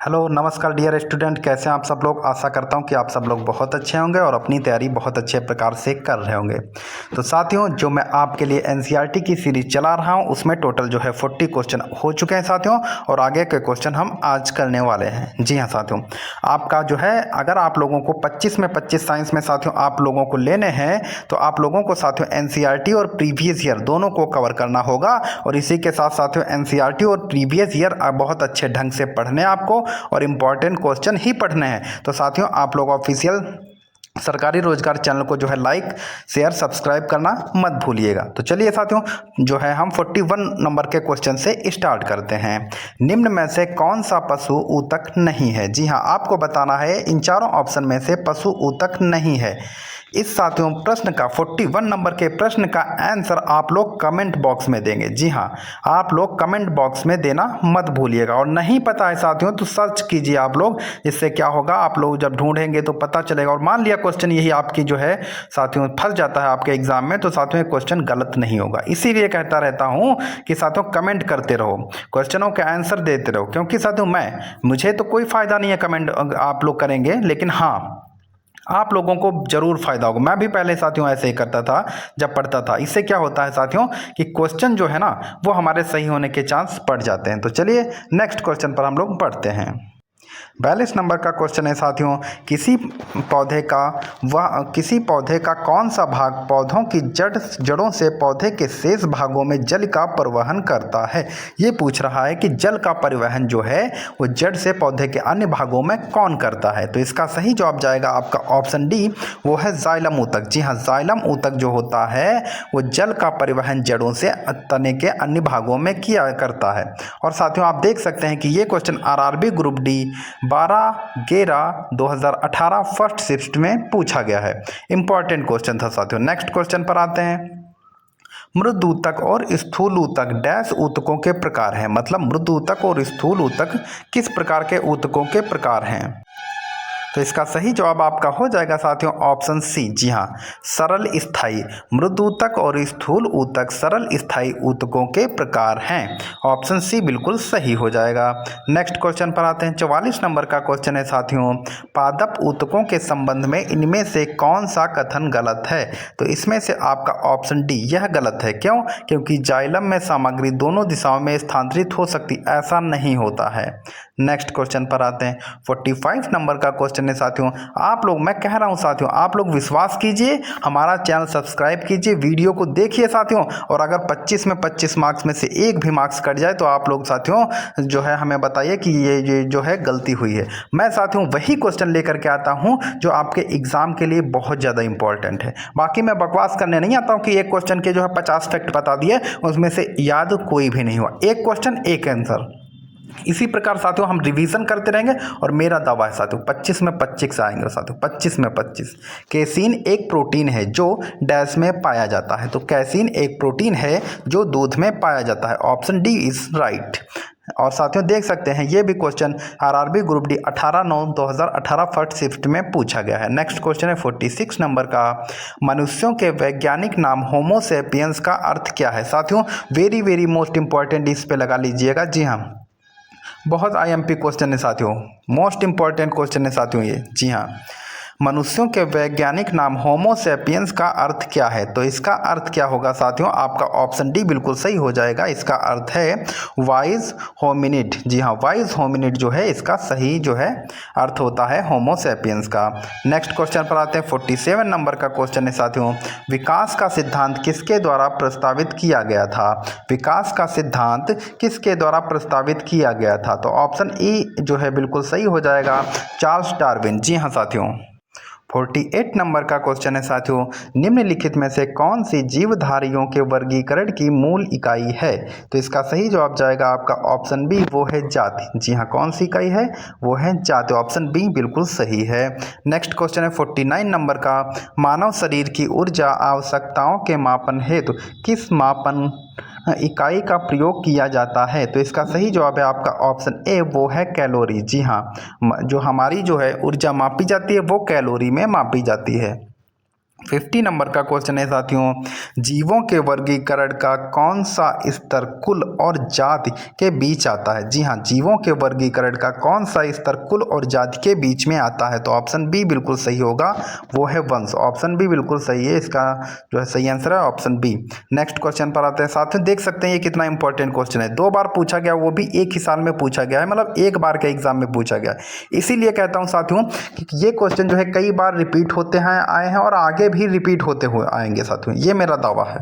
Hello नमस्कार dear student, कैसे हैं आप सब लोग। आशा करता हूं कि आप सब लोग बहुत अच्छे होंगे और अपनी तैयारी बहुत अच्छे प्रकार से कर रहे होंगे। तो साथियों, जो मैं आपके लिए एनसीईआरटी की सीरीज चला रहा हूं उसमें टोटल जो है 40 क्वेश्चन हो चुके हैं साथियों, और आगे के क्वेश्चन हम आज करने वाले हैं। जी हाँ साथियों, आपका जो है अगर आप लोगों को 25 में 25 साइंस में साथियों आप लोगों को लेने हैं तो आप लोगों को साथियों एनसीईआरटी और प्रीवियस ईयर दोनों को कवर करना होगा। और इसी के साथ साथियों एनसीईआरटी और प्रीवियस ईयर बहुत अच्छे ढंग से पढ़ने आपको और इम्पॉर्टेंट क्वेश्चन ही पढ़ने हैं। तो साथियों आप लोग ऑफिशियल सरकारी रोजगार चैनल को जो है लाइक शेयर सब्सक्राइब करना मत भूलिएगा। तो चलिए साथियों, जो है हम 41 नंबर के क्वेश्चन से स्टार्ट करते हैं। निम्न में से कौन सा पशु ऊतक नहीं है। जी हाँ, आपको बताना है इन चारों ऑप्शन में से पशु ऊतक नहीं है। इस साथियों प्रश्न का 41 नंबर के प्रश्न का आंसर आप लोग कमेंट बॉक्स में देंगे। जी हाँ, आप लोग कमेंट बॉक्स में देना मत भूलिएगा। और नहीं पता है साथियों तो सर्च कीजिए आप लोग, इससे क्या होगा आप लोग जब ढूंढेंगे तो पता चलेगा। और मान लिया क्वेश्चन यही आपकी जो है साथियों फंस जाता है आपके एग्जाम में, तो साथियों क्वेश्चन गलत नहीं होगा। इसीलिए कहता रहता हूँ कि साथियों कमेंट करते रहो, क्वेश्चनों के आंसर देते रहो, क्योंकि साथियों मुझे तो कोई फ़ायदा नहीं है कमेंट आप लोग करेंगे, लेकिन हाँ आप लोगों को जरूर फायदा होगा। मैं भी पहले साथियों ऐसे ही करता था जब पढ़ता था। इससे क्या होता है साथियों कि क्वेश्चन जो है ना वो हमारे सही होने के चांस बढ़ जाते हैं। तो चलिए नेक्स्ट क्वेश्चन पर हम लोग बढ़ते हैं। 42 नंबर का क्वेश्चन है साथियों, किसी पौधे का कौन सा भाग पौधों की जड़ों से पौधे के शेष भागों में जल का परिवहन करता है। ये पूछ रहा है कि जल का परिवहन जो है वो जड़ से पौधे के अन्य भागों में कौन करता है। तो इसका सही जवाब जाएगा आपका ऑप्शन डी, वो है जाइलम ऊतक। जी हाँ, जाइलम ऊतक जो होता है वो जल का परिवहन जड़ों से तने के अन्य भागों में किया करता है। और साथियों आप देख सकते हैं कि ये question RRB group D 12/11/2018 first shift में पूछा गया है। इंपॉर्टेंट क्वेश्चन था साथियों। नेक्स्ट क्वेश्चन पर आते हैं। मृद ऊतक और स्थूल ऊतक डैश ऊतकों के प्रकार हैं। मतलब मृद ऊतक और स्थूल ऊतक किस प्रकार के ऊतकों के प्रकार हैं। तो इसका सही जवाब आपका हो जाएगा साथियों ऑप्शन सी। जी हाँ, सरल स्थायी। मृद ऊतक और स्थूल ऊतक सरल स्थायी ऊतकों के प्रकार हैं। ऑप्शन सी बिल्कुल सही हो जाएगा। नेक्स्ट क्वेश्चन पर आते हैं। 44 नंबर का क्वेश्चन है साथियों, पादप ऊतकों के संबंध में इनमें से कौन सा कथन गलत है। तो इसमें से आपका ऑप्शन डी यह गलत है। क्यों? क्योंकि जाइलम में सामग्री दोनों दिशाओं में स्थानांतरित हो सकती, ऐसा नहीं होता है। नेक्स्ट क्वेश्चन पर आते हैं। 45 नंबर का क्वेश्चन है साथियों, आप लोग, मैं कह रहा हूं साथियों आप लोग विश्वास कीजिए, हमारा चैनल सब्सक्राइब कीजिए, वीडियो को देखिए साथियों। और अगर 25 में 25 मार्क्स में से एक भी मार्क्स कट जाए तो आप लोग साथियों जो है हमें बताइए कि ये जो है गलती हुई है। मैं साथियों वही क्वेश्चन लेकर के आता हूं जो आपके एग्जाम के लिए बहुत ज़्यादा इंपॉर्टेंट है। बाकी मैं बकवास करने नहीं आता हूं कि एक क्वेश्चन के जो है 50 फैक्ट बता दिए, उसमें से याद कोई भी नहीं हुआ। एक क्वेश्चन एक आंसर। इसी प्रकार साथियों हम रिवीजन करते रहेंगे और मेरा दावा है साथियों 25 में 25 आएंगे साथियों, 25 में 25। कैसीन एक प्रोटीन है जो डैश में पाया जाता है। तो कैसीन एक प्रोटीन है जो दूध में पाया जाता है। Option D is right. और साथियों देख सकते हैं ये भी question RRB group D 18/9/2018 first shift में पूछा गया है। नेक्स्ट क्वेश्चन है 46 नंबर का, मनुष्यों के वैज्ञानिक नाम होमो सेपियंस का अर्थ क्या है। साथियों वेरी वेरी मोस्ट इंपॉर्टेंट, इस पे लगा लीजिएगा। जी हाँ, बहुत आईएमपी क्वेश्चन है साथियों, मोस्ट इंपॉर्टेंट क्वेश्चन है साथियों ये। जी हाँ, मनुष्यों के वैज्ञानिक नाम होमो सेपियंस का अर्थ क्या है। तो इसका अर्थ क्या होगा साथियों, आपका ऑप्शन डी बिल्कुल सही हो जाएगा। इसका अर्थ है वाइज होमिनिड। जी हाँ, वाइज होमिनिड जो है इसका सही जो है अर्थ होता है होमो सेपियंस का। नेक्स्ट क्वेश्चन पर आते हैं। 47 नंबर का क्वेश्चन है साथियों, विकास का सिद्धांत किसके द्वारा प्रस्तावित किया गया था। विकास का सिद्धांत किसके द्वारा प्रस्तावित किया गया था। तो ऑप्शन ई जो है बिल्कुल सही हो जाएगा, चार्ल्स डार्विन। जी हाँ साथियों। 48 नंबर का क्वेश्चन है साथियों, निम्नलिखित में से कौन सी जीवधारियों के वर्गीकरण की मूल इकाई है। तो इसका सही जवाब जाएगा आपका ऑप्शन बी, वो है जाति। जी हाँ, कौन सी इकाई है, वो है जाति। ऑप्शन बी बिल्कुल सही है। नेक्स्ट क्वेश्चन है 49 नंबर का, मानव शरीर की ऊर्जा आवश्यकताओं के मापन हेतु किस मापन इकाई का प्रयोग किया जाता है। तो इसका सही जवाब है आपका ऑप्शन ए, वो है कैलोरी। जी हाँ, जो हमारी जो है ऊर्जा मापी जाती है वो कैलोरी में मापी जाती है। 50 नंबर का क्वेश्चन है साथियों, जीवों के वर्गीकरण का कौन सा स्तर कुल और जाति के बीच आता है। जी हाँ, जीवों के वर्गीकरण का कौन सा स्तर कुल और जाति के बीच में आता है। तो ऑप्शन बी बिल्कुल सही होगा, वो है वंश। ऑप्शन बी बिल्कुल सही है, इसका जो है सही आंसर है ऑप्शन बी। नेक्स्ट क्वेश्चन पर आते हैं साथियों, देख सकते हैं ये कितना इंपॉर्टेंट क्वेश्चन है, 2 बार पूछा गया, वो भी एक ही साल में पूछा गया है, मतलब एक बार के एग्जाम में पूछा गया है। इसीलिए कहता हूँ साथियों कि ये क्वेश्चन जो है कई बार रिपीट होते हैं आए हैं और आगे भी रिपीट होते हुए आएंगे साथियों, ये मेरा दावा है।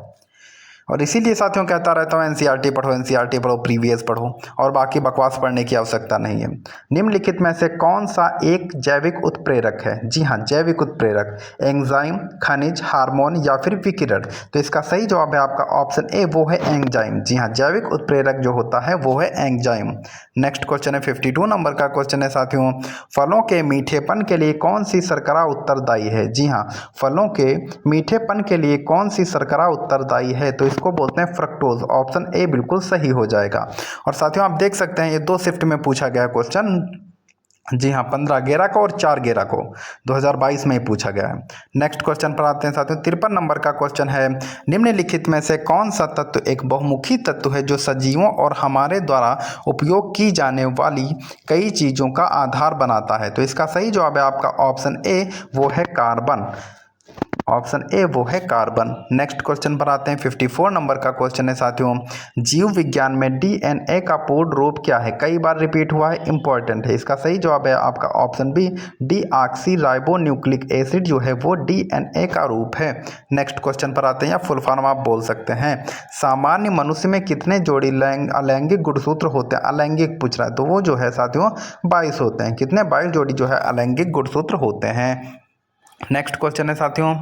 और इसीलिए साथियों कहता रहता हूँ एनसीईआरटी पढ़ो, एनसीईआरटी पढ़ो, प्रीवियस पढ़ो, और बाकी बकवास पढ़ने की आवश्यकता नहीं है। निम्नलिखित में से कौन सा एक जैविक उत्प्रेरक है। जी हाँ, जैविक उत्प्रेरक, एंजाइम, खनिज, हार्मोन या फिर विकिरण। तो इसका सही जवाब है आपका ऑप्शन ए, वो है एंजाइम। जी हाँ, जैविक उत्प्रेरक जो होता है वो है एंजाइम। नेक्स्ट क्वेश्चन है 52 नंबर का क्वेश्चन है साथियों, फलों के मीठेपन के लिए कौन सी शर्करा उत्तरदायी है। जी हाँ, फलों के मीठेपन के लिए कौन सी शर्करा उत्तरदायी है। तो इसको बोलते हैं फ्रक्टोज। ऑप्शन ए बिल्कुल सही हो जाएगा। और साथियों आप देख सकते हैं ये 2 शिफ्ट में पूछा गया क्वेश्चन। जी हाँ, 15/11 को और 4/11 को 2022 में ही पूछा गया है। नेक्स्ट क्वेश्चन पर आते हैं साथियों, 53 नंबर का क्वेश्चन है, निम्नलिखित में से कौन सा तत्व एक बहुमुखी तत्व है जो सजीवों और हमारे द्वारा उपयोग की जाने वाली कई चीज़ों का आधार बनाता है। तो इसका सही जवाब है आपका ऑप्शन ए, वो है कार्बन। ऑप्शन ए वो है कार्बन। नेक्स्ट क्वेश्चन पर आते हैं, 54 नंबर का क्वेश्चन है साथियों, जीव विज्ञान में डीएनए का पूर्ण रूप क्या है। कई बार रिपीट हुआ है, इंपॉर्टेंट है। इसका सही जवाब है आपका ऑप्शन बी, डीऑक्सीराइबोन्यूक्लिक एसिड जो है वो डीएनए का रूप है। नेक्स्ट क्वेश्चन पर आते हैं, या फुल फॉर्म आप बोल सकते हैं, सामान्य मनुष्य में कितने जोड़ी अलैंगिक गुणसूत्र होते हैं। अलैंगिक पूछ रहा है तो वो जो है साथियों 22 होते हैं। कितने? 22 जोड़ी जो है अलैंगिक गुणसूत्र होते हैं। नेक्स्ट क्वेश्चन है साथियों,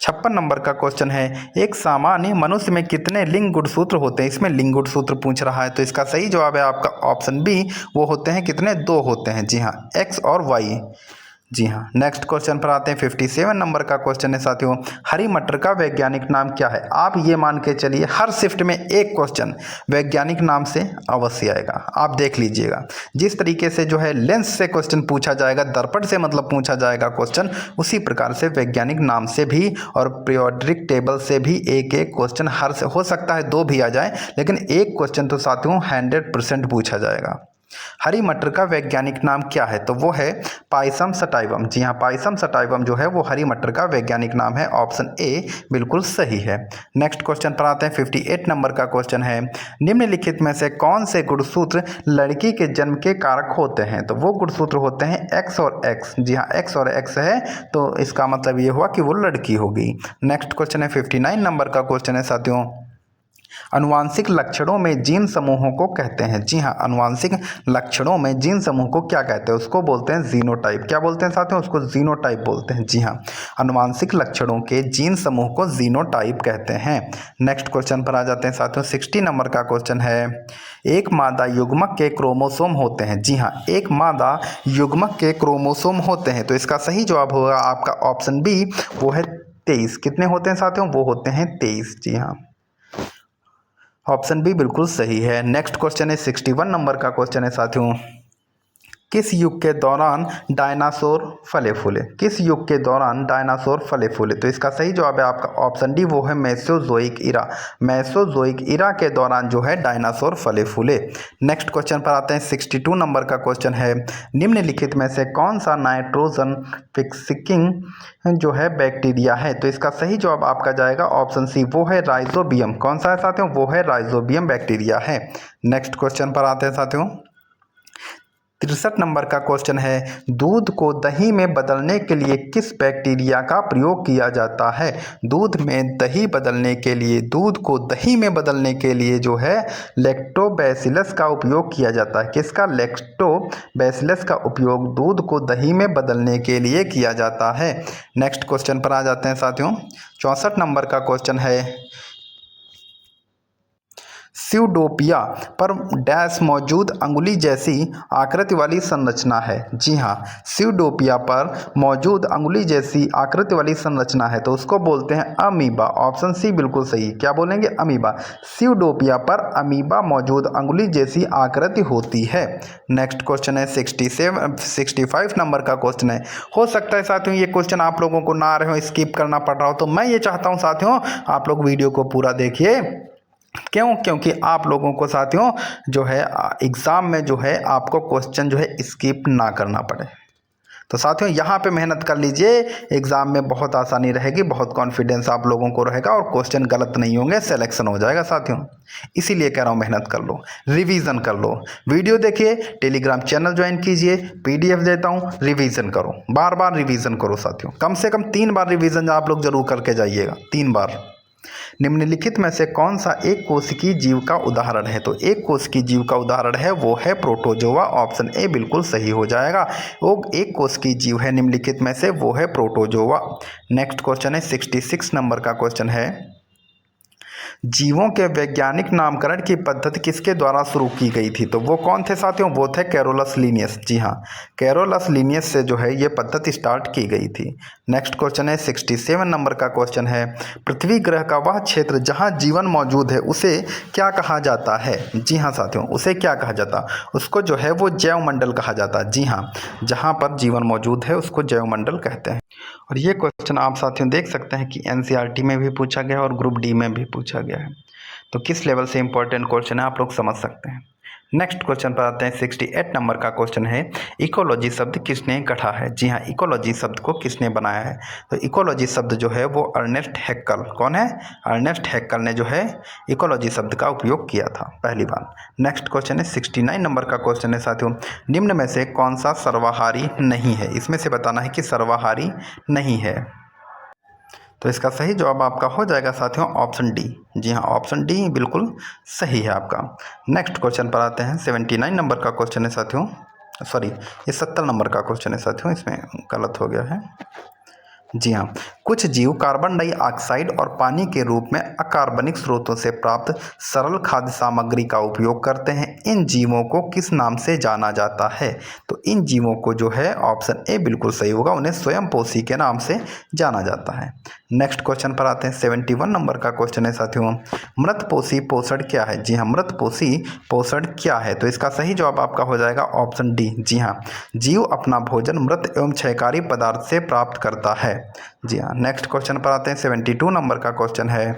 56 नंबर का क्वेश्चन है, एक सामान्य मनुष्य में कितने लिंग गुणसूत्र होते हैं। इसमें लिंग गुणसूत्र पूछ रहा है तो इसका सही जवाब है आपका ऑप्शन बी, वो होते हैं कितने? 2 होते हैं। जी हाँ, एक्स और वाई। जी हाँ। नेक्स्ट क्वेश्चन पर आते हैं, 57 नंबर का क्वेश्चन है साथियों, हरी मटर का वैज्ञानिक नाम क्या है। आप ये मान के चलिए हर शिफ्ट में एक क्वेश्चन वैज्ञानिक नाम से अवश्य आएगा, आप देख लीजिएगा। जिस तरीके से जो है लेंस से क्वेश्चन पूछा जाएगा, दर्पण से मतलब पूछा जाएगा क्वेश्चन, उसी प्रकार से वैज्ञानिक नाम से भी और पीरियोडिक टेबल से भी एक एक क्वेश्चन हर से हो सकता है 2 भी आ जाए, लेकिन एक क्वेश्चन तो साथियों 100% पूछा जाएगा। हरी मटर का वैज्ञानिक नाम क्या है। तो वो है पाइसम सटाइवम। जी हाँ, पाइसम सटाइवम जो है वो हरी मटर का वैज्ञानिक नाम है। ऑप्शन ए बिल्कुल सही है। नेक्स्ट क्वेश्चन पर आते हैं, 58 नंबर का क्वेश्चन है, निम्नलिखित में से कौन से गुणसूत्र लड़की के जन्म के कारक होते हैं। तो वो गुणसूत्र होते हैं एक्स और एक्स। जी हाँ, एक्स और एक्स है तो इसका मतलब ये हुआ कि वो लड़की होगी। नेक्स्ट क्वेश्चन है 59 नंबर का क्वेश्चन है साथियों, अनुवांशिक लक्षणों में जीन समूहों को कहते हैं। जी हाँ, अनुवांशिक लक्षणों में जीन समूह को क्या कहते हैं। उसको बोलते हैं जीनोटाइप। क्या बोलते हैं साथियों? उसको जीनोटाइप बोलते हैं। जी हाँ, अनुवांशिक लक्षणों के जीन समूह को जीनोटाइप कहते हैं। नेक्स्ट क्वेश्चन पर आ जाते हैं साथियों, 60 नंबर का क्वेश्चन है, एक मादा युग्मक के क्रोमोसोम होते हैं। जी हाँ, एक मादा युग्मक के क्रोमोसोम होते हैं। तो इसका सही जवाब होगा आपका ऑप्शन बी, वो है 23। कितने होते हैं साथियों? वो होते हैं 23। जी हाँ, ऑप्शन बी बिल्कुल सही है। नेक्स्ट क्वेश्चन है 61 नंबर का क्वेश्चन है साथियों, किस युग के दौरान डायनासोर फले फूले। किस युग के दौरान डायनासोर फले फूले। तो इसका सही जवाब है आपका ऑप्शन डी, वो है मेसोजोइक इरा। मेसोजोइक इरा के दौरान जो है डायनासोर फले फूले। नेक्स्ट क्वेश्चन पर आते हैं, 62 नंबर का क्वेश्चन है, निम्नलिखित में से कौन सा नाइट्रोजन फिक्सिंग जो है बैक्टीरिया है। तो इसका सही जवाब आपका जाएगा ऑप्शन सी, वो है राइजोबियम। कौन सा है साथियों? वो है राइजोबियम बैक्टीरिया है। नेक्स्ट क्वेश्चन पर आते हैं साथियों, 63 नंबर का क्वेश्चन है, दूध को दही में बदलने के लिए किस बैक्टीरिया का प्रयोग किया जाता है। दूध में दही बदलने के लिए, दूध को दही में बदलने के लिए जो है लैक्टोबैसिलस का उपयोग किया जाता है। किसका? लैक्टोबैसिलस का उपयोग दूध को दही में बदलने के लिए किया जाता है। नेक्स्ट क्वेश्चन पर आ जाते हैं साथियों, 64 नंबर का क्वेश्चन है, स्यूडोपिया पर डैश मौजूद अंगुली जैसी आकृति वाली संरचना है। जी हाँ, स्यूडोपिया पर मौजूद अंगुली जैसी आकृति वाली संरचना है तो उसको बोलते हैं अमीबा। ऑप्शन सी बिल्कुल सही। क्या बोलेंगे? अमीबा। स्यूडोपिया पर अमीबा मौजूद अंगुली जैसी आकृति होती है। नेक्स्ट क्वेश्चन है 65 नंबर का क्वेश्चन है। हो सकता है साथियों ये क्वेश्चन आप लोगों को ना आ रहे हो, स्किप करना पड़ रहा हो, तो मैं ये चाहता हूँ साथियों आप लोग वीडियो को पूरा देखिए। क्यों? क्योंकि आप लोगों को साथियों जो है एग्ज़ाम में जो है आपको क्वेश्चन जो है स्किप ना करना पड़े। तो साथियों यहाँ पे मेहनत कर लीजिए, एग्ज़ाम में बहुत आसानी रहेगी, बहुत कॉन्फिडेंस आप लोगों को रहेगा और क्वेश्चन गलत नहीं होंगे, सिलेक्शन हो जाएगा साथियों। इसीलिए कह रहा हूँ मेहनत कर लो, रिवीजन कर लो, वीडियो देखिए, टेलीग्राम चैनल ज्वाइन कीजिए, पीडीएफ देता हूँ, रिवीजन करो, बार बार रिवीजन करो साथियों। कम से कम 3 बार रिवीजन आप लोग जरूर करके जाइएगा, 3 बार। निम्नलिखित में से कौन सा एक कोशिकीय जीव का उदाहरण है? तो एक कोशिकीय जीव का उदाहरण है वो है प्रोटोजोआ। ऑप्शन ए बिल्कुल सही हो जाएगा। वो एक कोशिकीय जीव है निम्नलिखित में से, वो है प्रोटोजोआ। नेक्स्ट क्वेश्चन है 66 नंबर का क्वेश्चन है, जीवों के वैज्ञानिक नामकरण की पद्धति किसके द्वारा शुरू की गई थी? तो वो कौन थे साथियों? वो थे कैरोलस लिनियस। जी हाँ, कैरोलस लिनियस से जो है ये पद्धति स्टार्ट की गई थी। नेक्स्ट क्वेश्चन है 67 नंबर का क्वेश्चन है, पृथ्वी ग्रह का वह क्षेत्र जहाँ जीवन मौजूद है उसे क्या कहा जाता है? जी हाँ साथियों, उसे क्या कहा जाता? उसको जो है वो जैवमंडल कहा जाता है। जी हाँ, जहाँ पर जीवन मौजूद है उसको जैवमंडल कहते हैं। और ये क्वेश्चन आप साथियों देख सकते हैं कि एनसीईआरटी में भी पूछा गया है और ग्रुप डी में भी पूछा गया है। तो किस लेवल से इंपॉर्टेंट क्वेश्चन है आप लोग समझ सकते हैं। नेक्स्ट क्वेश्चन पर आते हैं 68 नंबर का क्वेश्चन है, इकोलॉजी शब्द किसने गढ़ा है? जी हाँ, इकोलॉजी शब्द को किसने बनाया है? तो इकोलॉजी शब्द जो है वो अर्नेस्ट हैक्कल। कौन है? अर्नेस्ट हैक्कल ने जो है इकोलॉजी शब्द का उपयोग किया था पहली बार। नेक्स्ट क्वेश्चन है 69 नंबर का क्वेश्चन है साथियों, निम्न में से कौन सा सर्वाहारी नहीं है? इसमें से बताना है कि सर्वाहारी नहीं है। तो इसका सही जवाब आपका हो जाएगा साथियों ऑप्शन डी। जी हाँ, ऑप्शन डी बिल्कुल सही है आपका। नेक्स्ट क्वेश्चन पर आते हैं 79 नंबर का क्वेश्चन है साथियों, सॉरी ये 70 नंबर का क्वेश्चन है साथियों, इसमें गलत हो गया है। जी हाँ, कुछ जीव कार्बन डाइऑक्साइड और पानी के रूप में अकार्बनिक स्रोतों से प्राप्त सरल खाद्य सामग्री का उपयोग करते हैं। इन जीवों को किस नाम से जाना जाता है? तो इन जीवों को जो है ऑप्शन ए बिल्कुल सही होगा, उन्हें स्वयंपोषी के नाम से जाना जाता है। नेक्स्ट क्वेश्चन पर आते हैं 71 नंबर का क्वेश्चन है साथियों, मृतपोषी पोषण क्या है? जी हाँ, मृतपोषी पोषण क्या है? तो इसका सही जवाब आपका हो जाएगा ऑप्शन डी। जी हाँ, जीव अपना भोजन मृत एवं क्षयकारी पदार्थ से प्राप्त करता है। जी हाँ, नेक्स्ट क्वेश्चन पर आते हैं 72 नंबर का क्वेश्चन है,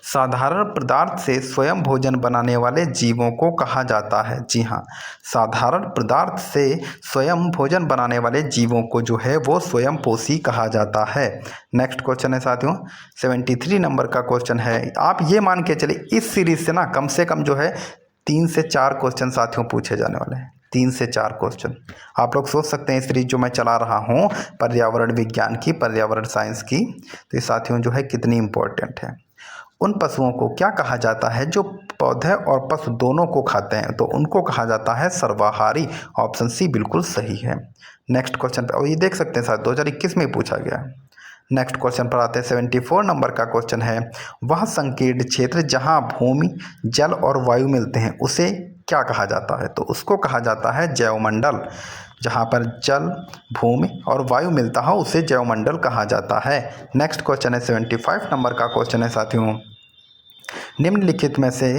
साधारण पदार्थ से स्वयं भोजन बनाने वाले जीवों को कहा जाता है? जी हाँ, साधारण पदार्थ से स्वयं भोजन बनाने वाले जीवों को जो है वो स्वयंपोषी कहा जाता है। नेक्स्ट क्वेश्चन है साथियों 73 नंबर का क्वेश्चन है, आप ये मान के चले इस सीरीज से ना कम से कम जो है 3 से 4 क्वेश्चन साथियों पूछे जाने वाले हैं। 3 से 4 क्वेश्चन आप लोग सोच सकते हैं, सीरीज जो मैं चला रहा हूँ पर्यावरण विज्ञान की, पर्यावरण साइंस की, तो ये साथियों जो है कितनी इंपॉर्टेंट है। उन पशुओं को क्या कहा जाता है जो पौधे और पशु दोनों को खाते हैं? तो उनको कहा जाता है सर्वाहारी। ऑप्शन सी बिल्कुल सही है। नेक्स्ट क्वेश्चन पर, और ये देख सकते हैं साथ 2021 में पूछा गया। नेक्स्ट क्वेश्चन पर आते हैं 74 नंबर का क्वेश्चन है, वह संकीर्ण क्षेत्र जहां भूमि जल और वायु मिलते हैं उसे क्या कहा जाता है? तो उसको कहा जाता है जैवमंडल। जहाँ पर जल भूमि और वायु मिलता हो उसे जैवमंडल कहा जाता है। नेक्स्ट क्वेश्चन है 75 नंबर का क्वेश्चन है साथियों, निम्नलिखित में से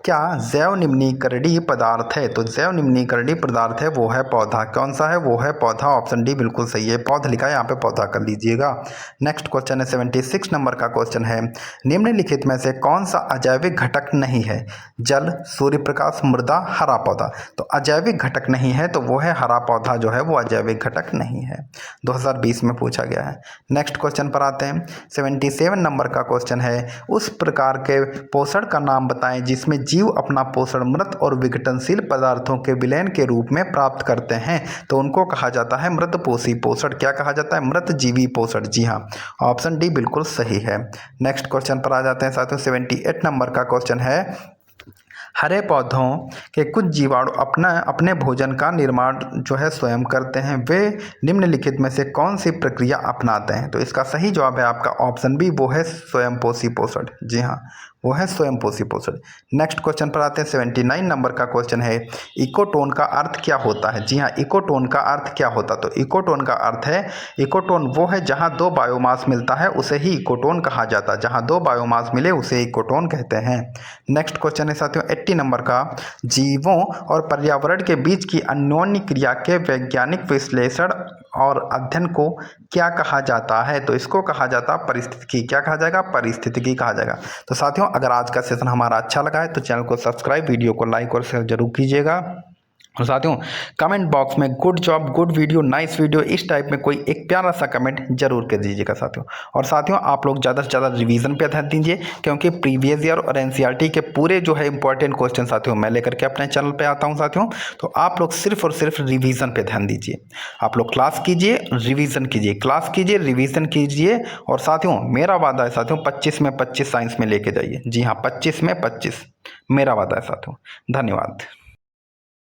क्या जैव निम्नीकरणीय पदार्थ है? तो जैव निम्नीकरणीय पदार्थ है वो है पौधा। कौन सा है? वो है पौधा। ऑप्शन डी बिल्कुल सही है, पौधा लिखा है यहाँ पे, पौधा कर लीजिएगा। नेक्स्ट क्वेश्चन है 76 नंबर का क्वेश्चन है, निम्नलिखित में से कौन सा अजैविक घटक नहीं है? जल, सूर्य प्रकाश, मृदा, हरा पौधा। तो अजैविक घटक नहीं है तो वो है हरा पौधा, जो है वो अजैविक घटक नहीं है। 2020 में पूछा गया है। नेक्स्ट क्वेश्चन पर आते हैं 77 नंबर का क्वेश्चन है, उस प्रकार के पोषण का नाम बताएं जिसमें जीव अपना पोषण मृत और विघटनशील पदार्थों के विलयन के रूप में प्राप्त करते हैं। तो उनको कहा जाता है मृतपोषी पोषण। क्या कहा जाता है? मृत जीवी पोषण। जी हाँ, ऑप्शन डी बिल्कुल सही है। नेक्स्ट क्वेश्चन पर आ जाते हैं साथियों 78 नंबर का क्वेश्चन है, हरे पौधों के कुछ जीवाणु अपने भोजन का निर्माण जो है स्वयं करते हैं, वे निम्नलिखित में से कौन सी प्रक्रिया अपनाते हैं? तो इसका सही जवाब है आपका ऑप्शन बी, वो है स्वयंपोषी पोषण। जी हाँ, वो है स्वयंपोषी पोषण। नेक्स्ट क्वेश्चन पर आते हैं। 79 नंबर का क्वेश्चन है, इकोटोन का अर्थ क्या होता है। जी हाँ, इकोटोन का अर्थ क्या होता है? तो इकोटोन का अर्थ है, इकोटोन वो है जहाँ दो बायोमास मिलता है उसे ही इकोटोन कहा जाता है। जहाँ दो बायोमास मिले उसे इकोटोन कहते हैं। नेक्स्ट क्वेश्चन है साथियों 80 नंबर का, जीवों और पर्यावरण के बीच की अन्योन्य क्रिया के वैज्ञानिक विश्लेषण और अध्ययन को क्या कहा जाता है? तो इसको कहा जाता है पारिस्थितिकी। क्या कहा जाएगा? पारिस्थितिकी कहा जाएगा। तो साथियों, अगर आज का सेशन हमारा अच्छा लगा है तो चैनल को सब्सक्राइब, वीडियो को लाइक और शेयर जरूर कीजिएगा। और साथियों, कमेंट बॉक्स में good job, good video, nice video, इस टाइप में कोई एक प्यारा सा कमेंट जरूर कर दीजिएगा साथियों। और साथियों, आप लोग ज़्यादा से ज़्यादा रिवीजन पे ध्यान दीजिए, क्योंकि प्रीवियस ईयर और एनसीईआरटी के पूरे जो है इंपॉर्टेंट क्वेश्चन साथियों मैं लेकर के अपने चैनल पे आता हूँ साथियों। तो आप लोग सिर्फ और सिर्फ रिवीजन पे ध्यान दीजिए। आप लोग क्लास कीजिए, रिवीजन कीजिए, क्लास कीजिए, रिवीजन कीजिए। और साथियों, मेरा वादा है साथियों 25 में 25 साइंस में लेके जाइए। जी हाँ, 25 में 25 मेरा वादा है साथियों। धन्यवाद।